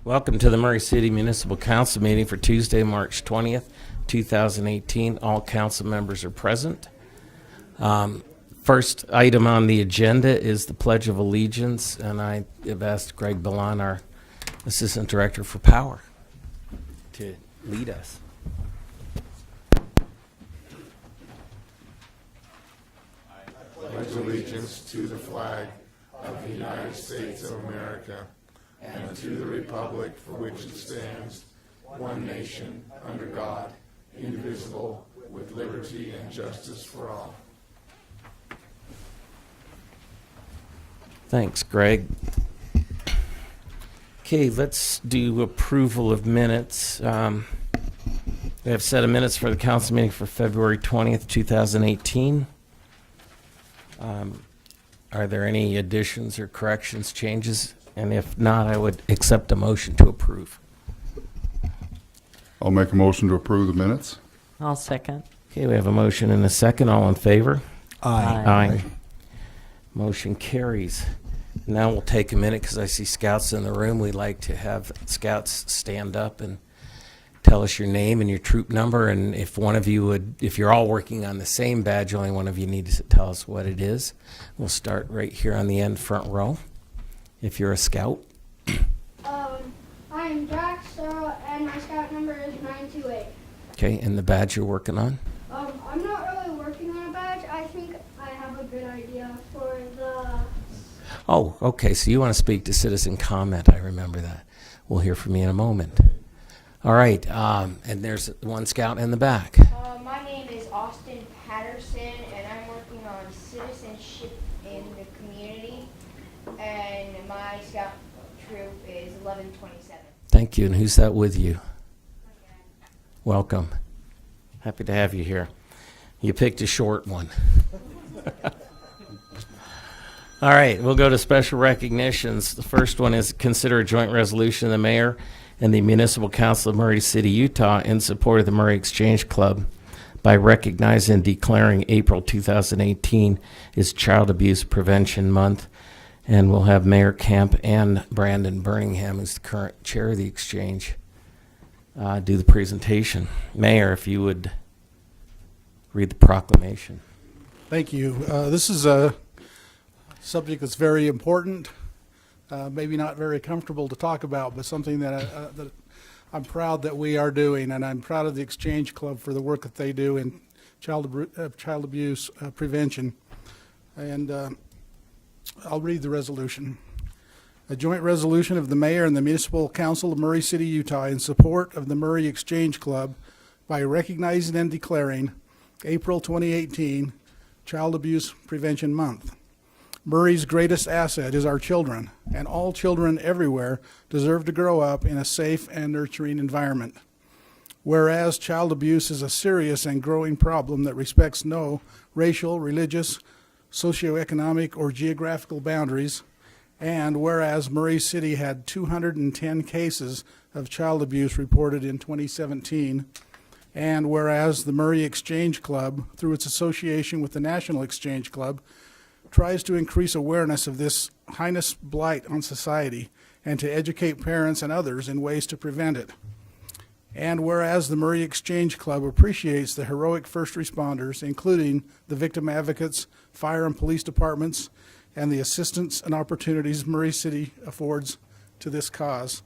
Welcome to the Murray City Municipal Council meeting for Tuesday, March 20th, 2018. All council members are present. First item on the agenda is the Pledge of Allegiance, and I have asked Greg Ballon, our Assistant Director for Power, to lead us. Pledge allegiance to the flag of the United States of America and to the republic for which it stands, one nation, under God, indivisible, with liberty and justice for all. Thanks, Greg. Okay, let's do approval of minutes. We have set of minutes for the council meeting for February 20th, 2018. Are there any additions or corrections, changes? And if not, I would accept a motion to approve. I'll make a motion to approve the minutes. I'll second. Okay, we have a motion and a second. All in favor? Aye. Motion carries. Now we'll take a minute because I see scouts in the room. We'd like to have scouts stand up and tell us your name and your troop number. And if one of you would, if you're all working on the same badge, only one of you needs to tell us what it is. We'll start right here on the end front row. If you're a scout. I'm Jack Sorrell, and my scout number is 928. Okay, and the badge you're working on? I'm not really working on a badge. I think I have a good idea for the... Oh, okay, so you want to speak to citizen comment. I remember that. We'll hear from you in a moment. All right, and there's one scout in the back. My name is Austin Patterson, and I'm working on citizenship in the community, and my scout troop is 1127. Thank you, and who's that with you? Welcome. Happy to have you here. You picked a short one. All right, we'll go to special recognitions. The first one is consider a joint resolution of the mayor and the Municipal Council of Murray City, Utah, in support of the Murray Exchange Club by recognizing and declaring April 2018 is Child Abuse Prevention Month. And we'll have Mayor Camp and Brandon Birmingham, who's the current chair of the exchange, do the presentation. Mayor, if you would read the proclamation. Thank you. This is a subject that's very important, maybe not very comfortable to talk about, but something that, that I'm proud that we are doing, and I'm proud of the Exchange Club for the work that they do in child abuse prevention. And I'll read the resolution. A joint resolution of the mayor and the Municipal Council of Murray City, Utah, in support of the Murray Exchange Club by recognizing and declaring April 2018 Child Abuse Prevention Month. Murray's greatest asset is our children, and all children everywhere deserve to grow up in a safe and nurturing environment. Whereas child abuse is a serious and growing problem that respects no racial, religious, socioeconomic, or geographical boundaries, and whereas Murray City had 210 cases of child abuse reported in 2017, and whereas the Murray Exchange Club, through its association with the National Exchange Club, tries to increase awareness of this heinous blight on society and to educate parents and others in ways to prevent it. And whereas the Murray Exchange Club appreciates the heroic first responders, including the victim advocates, fire and police departments, and the assistance and opportunities Murray City affords to this cause.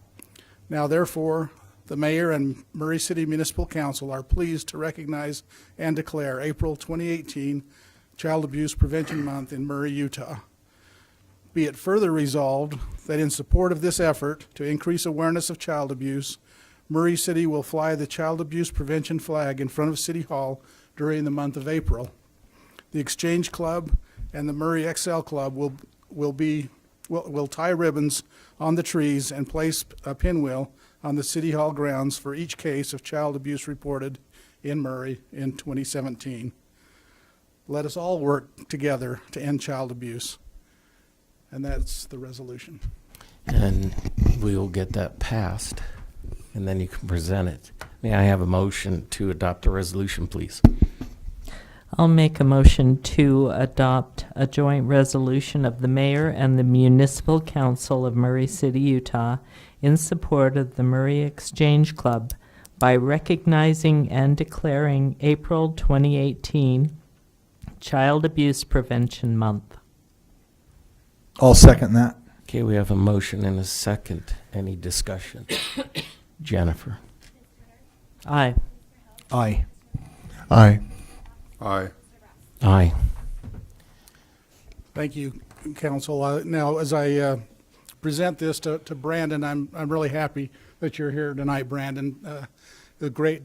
Now, therefore, the Mayor and Murray City Municipal Council are pleased to recognize and declare April 2018 Child Abuse Prevention Month in Murray, Utah. Be it further resolved that in support of this effort to increase awareness of child abuse, Murray City will fly the Child Abuse Prevention flag in front of City Hall during the month of April. The Exchange Club and the Murray XL Club will tie ribbons on the trees and place a pinwheel on the City Hall grounds for each case of child abuse reported in Murray in 2017. Let us all work together to end child abuse. And that's the resolution. And we will get that passed, and then you can present it. May I have a motion to adopt the resolution, please? I'll make a motion to adopt a joint resolution of the mayor and the Municipal Council of Murray City, Utah, in support of the Murray Exchange Club by recognizing and declaring April 2018 Child Abuse Prevention Month. I'll second that. Okay, we have a motion and a second. Any discussion? Jennifer? Aye. Aye. Aye. Aye. Aye. Thank you, Council. Now, as I present this to Brandon, I'm really happy that you're here tonight, Brandon. A great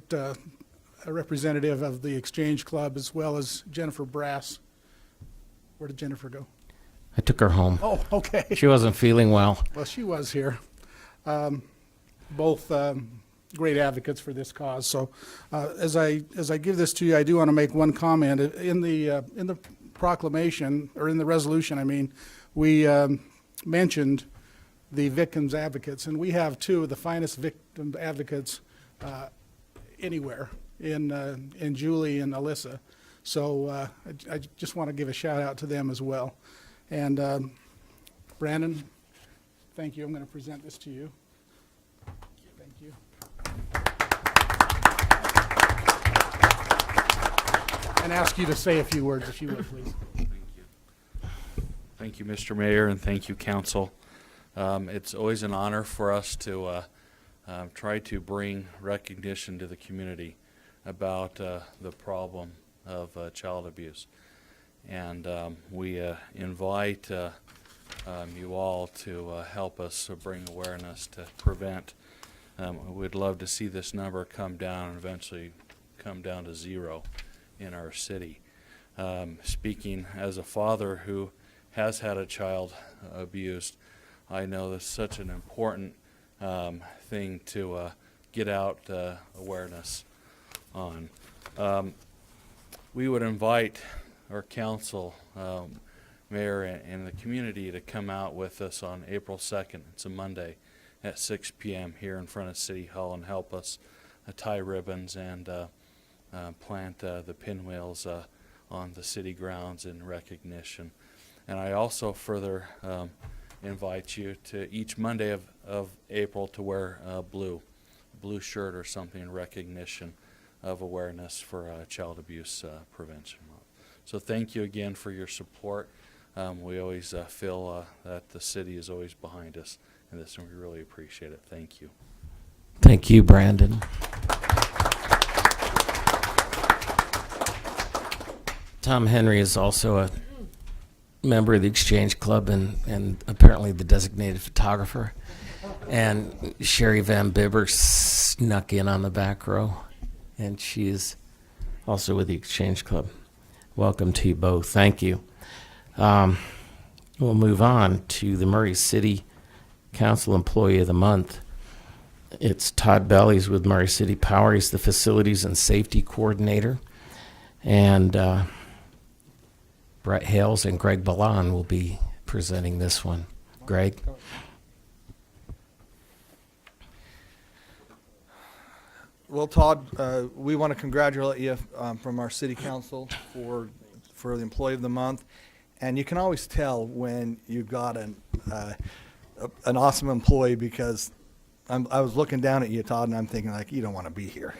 representative of the Exchange Club, as well as Jennifer Brass. Where did Jennifer go? I took her home. Oh, okay. She wasn't feeling well. Well, she was here. Both great advocates for this cause. So, as I give this to you, I do want to make one comment. In the proclamation, or in the resolution, I mean, we mentioned the victims advocates, and we have two of the finest victim advocates anywhere in Julie and Alyssa. So I just want to give a shout out to them as well. And Brandon, thank you. I'm going to present this to you. Thank you. And ask you to say a few words, if you would, please. Thank you, Mr. Mayor, and thank you, Council. It's always an honor for us to try to bring recognition to the community about the problem of child abuse. And we invite you all to help us bring awareness to prevent. We'd love to see this number come down and eventually come down to zero in our city. Speaking as a father who has had a child abused, I know that's such an important thing to get out awareness on. We would invite our council, mayor, and the community to come out with us on April 2nd. It's a Monday at 6 p.m. here in front of City Hall and help us tie ribbons and plant the pinwheels on the city grounds in recognition. And I also further invite you to each Monday of April to wear a blue shirt or something in recognition of awareness for child abuse prevention month. So thank you again for your support. We always feel that the city is always behind us in this, and we really appreciate it. Thank you. Thank you, Brandon. Tom Henry is also a member of the Exchange Club and apparently the designated photographer. And Sherry Van Bibber snuck in on the back row, and she is also with the Exchange Club. Welcome to you both. Thank you. We'll move on to the Murray City Council Employee of the Month. It's Todd Bell. He's with Murray City Power. He's the Facilities and Safety Coordinator. And Brett Hales and Greg Balan will be presenting this one. Greg? Well, Todd, we want to congratulate you from our city council for the employee of the month. And you can always tell when you've got an awesome employee, because I was looking down at you, Todd, and I'm thinking, like, you don't want to be here.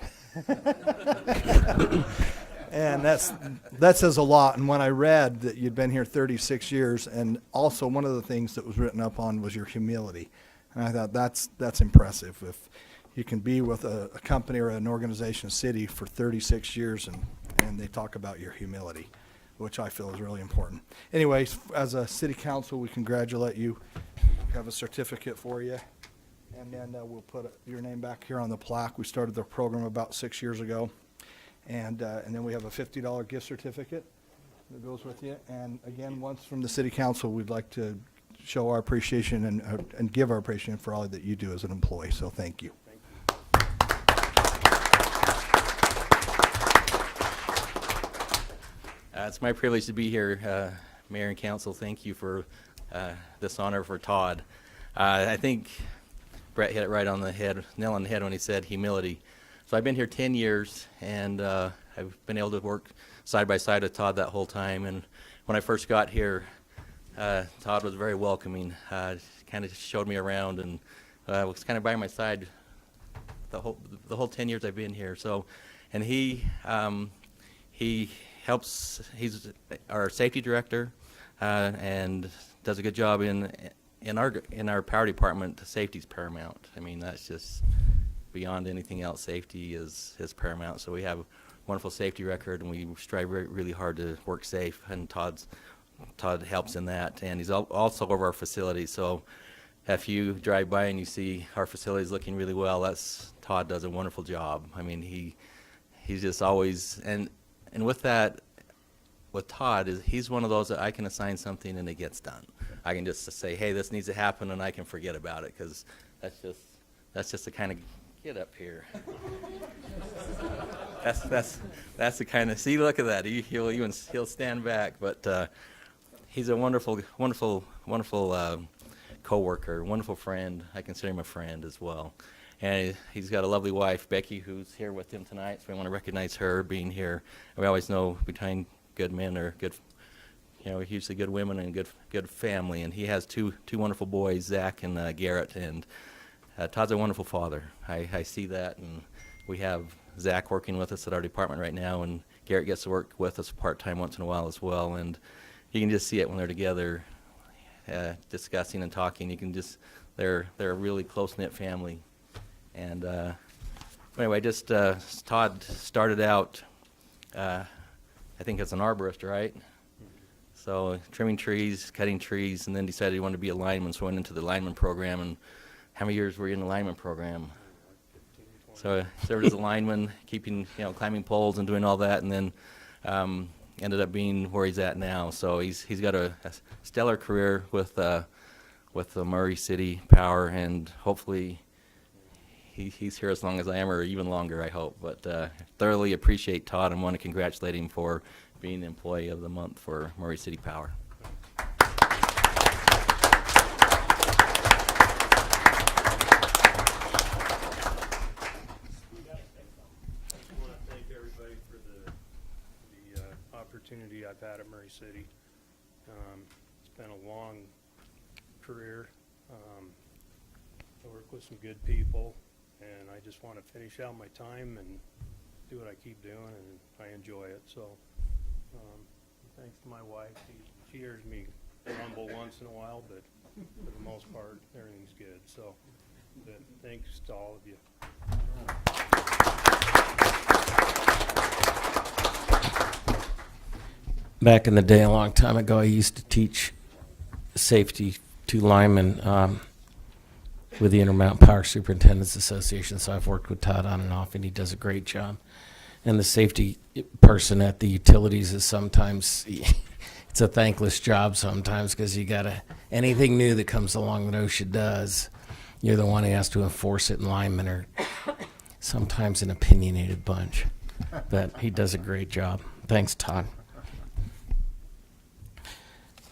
And that says a lot. And when I read that you'd been here 36 years, and also one of the things that was written up on was your humility. And I thought that's impressive. If you can be with a company or an organization, a city, for 36 years and they talk about your humility, which I feel is really important. Anyways, as a city council, we congratulate you. We have a certificate for you. And then we'll put your name back here on the plaque. We started the program about 6 years ago. And then we have a $50 gift certificate that goes with you. And again, once from the city council, we'd like to show our appreciation and give our appreciation for all that you do as an employee. So thank you. It's my privilege to be here, Mayor and Council. Thank you for this honor for Todd. I think Brett hit it right on the head, nail on the head when he said humility. So I've been here 10 years, and I've been able to work side by side with Todd that whole time. And when I first got here, Todd was very welcoming. Kind of showed me around and was kind of by my side the whole 10 years I've been here. So, and he helps. He's our safety director, and does a good job in our power department. Safety's paramount. I mean, that's just beyond anything else. Safety is paramount. So we have a wonderful safety record, and we strive really hard to work safe. And Todd helps in that, and he's also over our facilities. So if you drive by and you see our facilities looking really well, that's Todd does a wonderful job. I mean, he's just always, and with that, with Todd, is he's one of those that I can assign something and it gets done. I can just say, hey, this needs to happen, and I can forget about it, because that's just the kind of, get up here. that's the kind of, see, look at that. He'll stand back, but he's a wonderful co-worker, wonderful friend. I consider him a friend as well. And he's got a lovely wife, Becky, who's here with him tonight, so we want to recognize her being here. And we always know between good men are good, usually good women and good family. And he has two wonderful boys, Zach and Garrett, and Todd's a wonderful father. I see that, and we have Zach working with us at our department right now, and Garrett gets to work with us part-time once in a while as well. And you can just see it when they're together, discussing and talking. You can just, they're a really close-knit family. And anyway, Todd started out, I think as an arborist, right? So trimming trees, cutting trees, and then decided he wanted to be a lineman, so went into the lineman program. And how many years were you in the lineman program? So I served as a lineman, climbing poles and doing all that, and then ended up being where he's at now. So he's got a stellar career with the Murray City Power, and hopefully he's here as long as I am, or even longer, I hope. But thoroughly appreciate Todd and want to congratulate him for being the Employee of the Month for Murray City Power. Opportunity I've had at Murray City. It's been a long career. I work with some good people, and I just want to finish out my time and do what I keep doing, and I enjoy it. So thanks to my wife. She hears me rumble once in a while, but for the most part, everything's good. So thanks to all of you. Back in the day, a long time ago, I used to teach safety to linemen with the Intermountain Power Superintendents Association, so I've worked with Todd on and off, and he does a great job. And the safety person at the utilities is sometimes, it's a thankless job sometimes, because you gotta, anything new that comes along that OSHA does, you're the one who has to enforce it, and linemen are sometimes an opinionated bunch. But he does a great job. Thanks, Todd.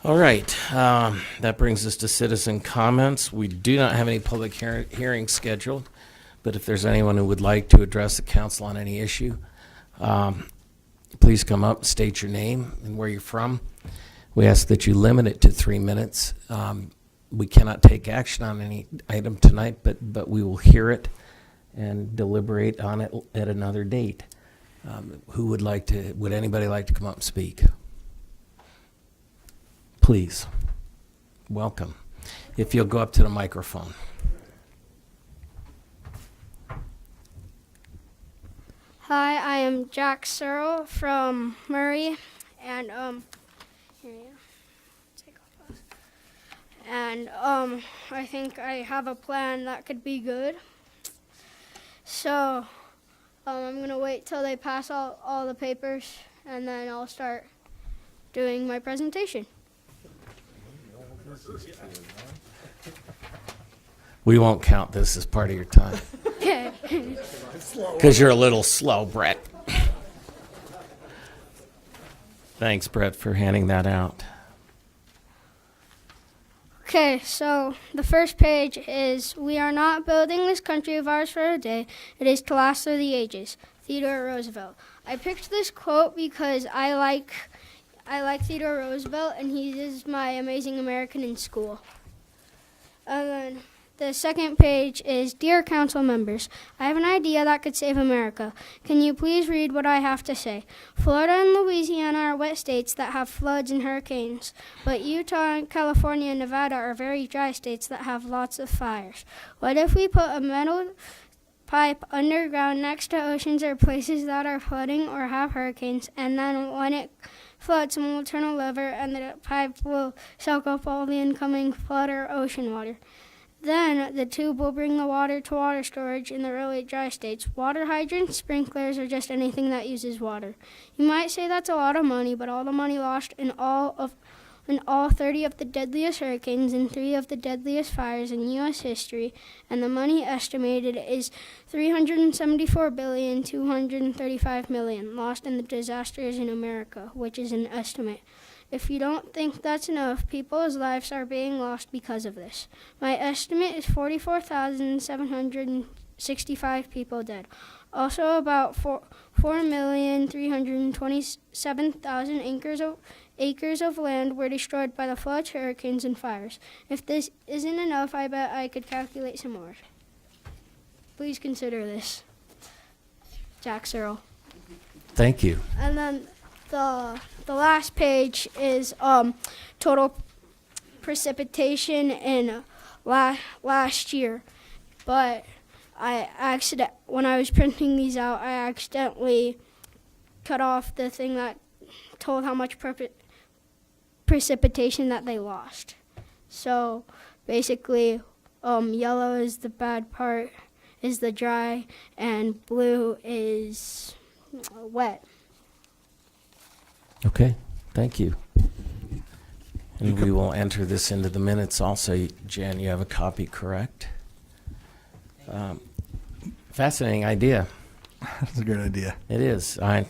All right, that brings us to citizen comments. We do not have any public hearings scheduled, but if there's anyone who would like to address the council on any issue, please come up, state your name and where you're from. We ask that you limit it to 3 minutes. We cannot take action on any item tonight, but we will hear it and deliberate on it at another date. Would anybody like to come up and speak? Please, welcome. If you'll go up to the microphone. Hi, I am Jack Searle from Murray, and here you go. Take off those. And I think I have a plan that could be good. So I'm gonna wait till they pass all the papers, and then I'll start doing my presentation. We won't count this as part of your time. Okay. Because you're a little slow, Brett. Thanks, Brett, for handing that out. Okay, so the first page is, "We are not building this country of ours for a day. It is to last through the ages." Theodore Roosevelt. I picked this quote because I like Theodore Roosevelt, and he is my amazing American in school. And then The second page is, Dear Council members, I have an idea that could save America. Can you please read what I have to say? Florida and Louisiana are wet states that have floods and hurricanes, but Utah and California and Nevada are very dry states that have lots of fires. What if we put a metal pipe underground next to oceans or places that are flooding or have hurricanes, and then when it floods, someone will turn a lever and the pipe will soak up all the incoming flood or ocean water. Then the tube will bring the water to water storage in the really dry states. Water hydrants, sprinklers, or just anything that uses water. You might say that's a lot of money, but all the money lost in all 30 of the deadliest hurricanes and 3 of the deadliest fires in U.S. history, and the money estimated is $374,235,000,000 lost in the disasters in America, which is an estimate. If you don't think that's enough, people's lives are being lost because of this. My estimate is 44,765 people dead. Also, about 4,327,000 acres of land were destroyed by the floods, hurricanes, and fires. If this isn't enough, I bet I could calculate some more. Please consider this. Jack Searle. Thank you. And then the last page is total precipitation in last year. But when I was printing these out, I accidentally cut off the thing that told how much precipitation that they lost. So basically, yellow is the bad part, is the dry, and blue is wet. Okay, thank you. And we will enter this into the minutes also. Jan, you have a copy, correct? Fascinating idea. That's a good idea. It is. Yeah.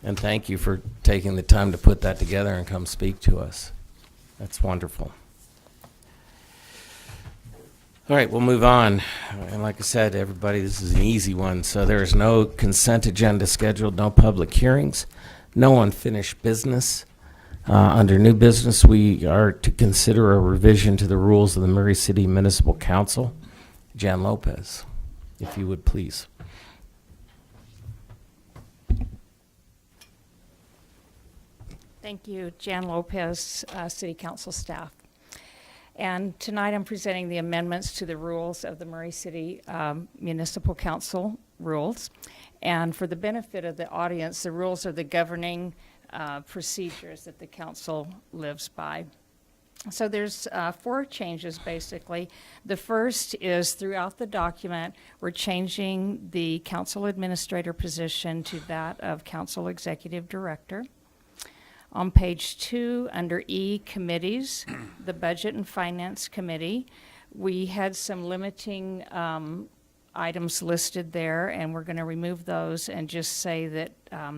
And thank you for taking the time to put that together and come speak to us. That's wonderful. All right, we'll move on. And like I said, everybody, this is an easy one. So there is no consent agenda scheduled, no public hearings, no unfinished business. Under new business, we are to consider a revision to the rules of the Murray City Municipal Council. Jan Lopez, if you would please. Thank you, Jan Lopez, City Council staff. And tonight I'm presenting the amendments to the rules of the Murray City Municipal Council rules. And for the benefit of the audience, the rules are the governing procedures that the council lives by. So there's 4 changes, basically. The first is throughout the document, we're changing the council administrator position to that of council executive director. On page 2, under E, committees, the Budget and Finance Committee, we had some limiting items listed there, and we're going to remove those and just say that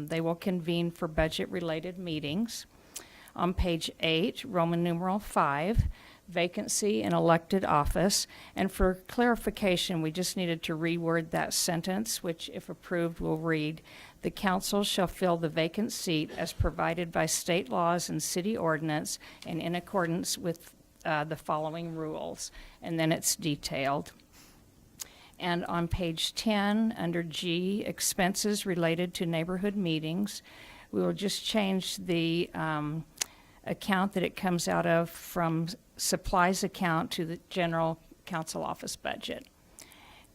they will convene for budget-related meetings. On page 8, Roman numeral 5, vacancy in elected office. And for clarification, we just needed to reword that sentence, which, if approved, will read, the council shall fill the vacant seat as provided by state laws and city ordinance and in accordance with the following rules. And then it's detailed. And on page 10, under G, expenses related to neighborhood meetings, we will just change the account that it comes out of from supplies account to the general council office budget.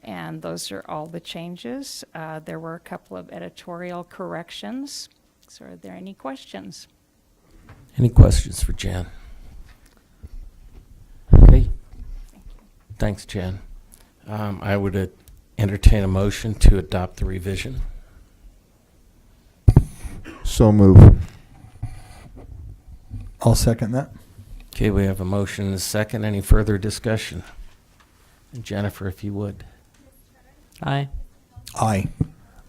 And those are all the changes. There were a couple of editorial corrections. So are there any questions? Any questions for Jan? Okay. Thanks, Jan. I would entertain a motion to adopt the revision. So move. I'll second that. Okay, we have a motion and a second. Any further discussion? And Jennifer, if you would. Aye. Aye.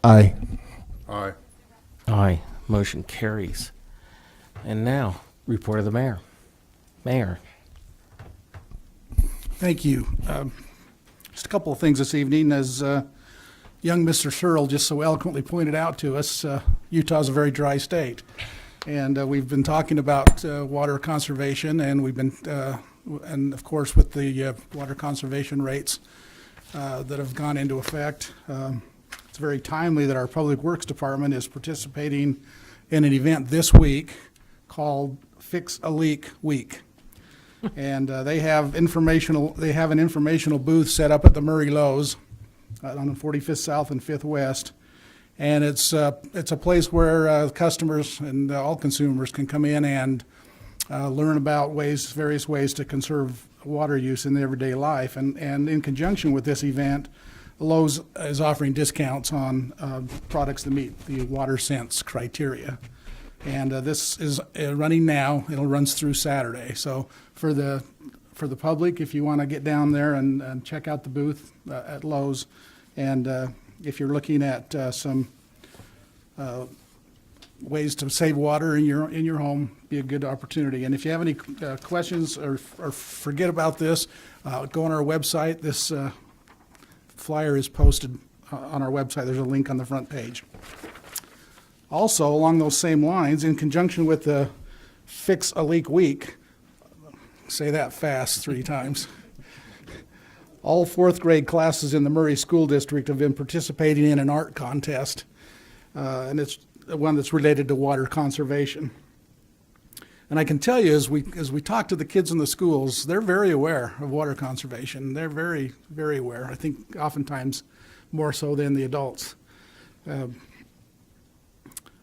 Aye. Aye. Aye. Motion carries. And now, report of the mayor. Mayor. Thank you. Just a couple of things this evening. As young Mr. Searle just so eloquently pointed out to us, Utah's a very dry state. And we've been talking about water conservation, and we've been, and of course with the water conservation rates that have gone into effect, it's very timely that our Public Works Department is participating in an event this week called Fix a Leak Week. And they have an informational booth set up at the Murray Lowe's on the 45th South and 5th West. And it's a place where customers and all consumers can come in and learn about various ways to conserve water use in their everyday life. And in conjunction with this event, Lowe's is offering discounts on products that meet the Water Sense criteria. And this is running now. It'll run through Saturday. So for the public, if you want to get down there and check out the booth at Lowe's, and if you're looking at some ways to save water in your home, be a good opportunity. And if you have any questions or forget about this, go on our website. This flyer is posted on our website. There's a link on the front page. Also, along those same lines, in conjunction with the Fix a Leak Week, say that fast 3 times, all 4th grade classes in the Murray School District have been participating in an art contest, and it's one that's related to water conservation. And I can tell you, as we talk to the kids in the schools, they're very aware of water conservation. They're very, very aware. I think oftentimes more so than the adults.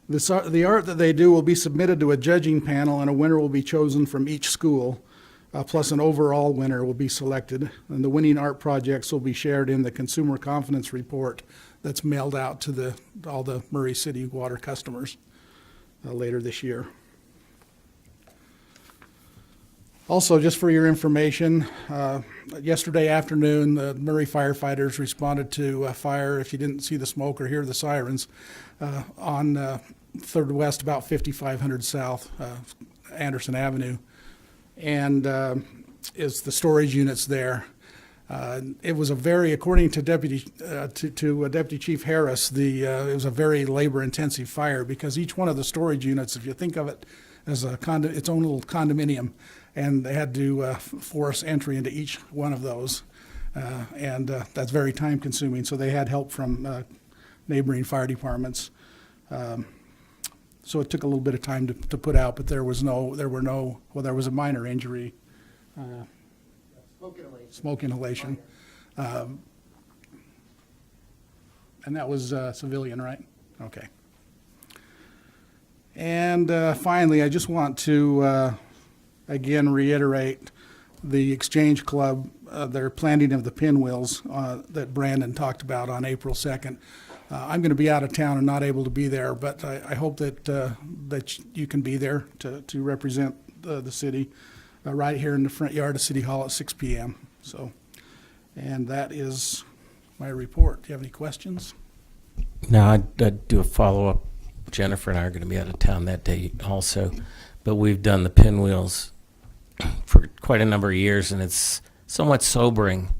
The art that they do will be submitted to a judging panel, and a winner will be chosen from each school. Plus an overall winner will be selected, and the winning art projects will be shared in the Consumer Confidence Report that's mailed out to all the Murray City water customers later this year. Also, just for your information, yesterday afternoon, the Murray firefighters responded to a fire, if you didn't see the smoke or hear the sirens, on 3rd West, about 5500 South, Anderson Avenue. And is the storage units there. It was according to Deputy Chief Harris, it was a very labor-intensive fire because each one of the storage units, if you think of it as its own little condominium, and they had to force entry into each one of those, and that's very time-consuming. So they had help from neighboring fire departments. So it took a little bit of time to put out, but there was a minor injury. Smoke inhalation. And that was civilian, right? Okay. And finally, I just want to again reiterate the Exchange Club, their planting of the pinwheels that Brandon talked about on April 2nd. I'm going to be out of town and not able to be there, but I hope that you can be there to represent the city right here in the front yard of City Hall at 6 p.m. So, and that is my report. Do you have any questions? No, I'd do a follow-up. Jennifer and I are going to be out of town that day also, but we've done the pinwheels for quite a number of years, and it's somewhat sobering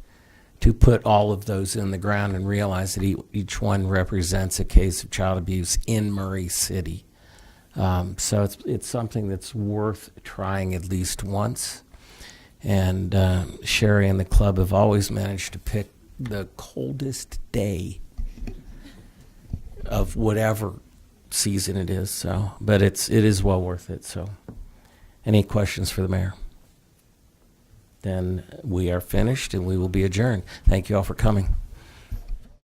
to put all of those in the ground and realize that each one represents a case of child abuse in Murray City. So it's something that's worth trying at least once. And Sherry and the club have always managed to pick the coldest day of whatever season it is. So, but it is well worth it. So, any questions for the mayor? Then we are finished and we will be adjourned. Thank you all for coming.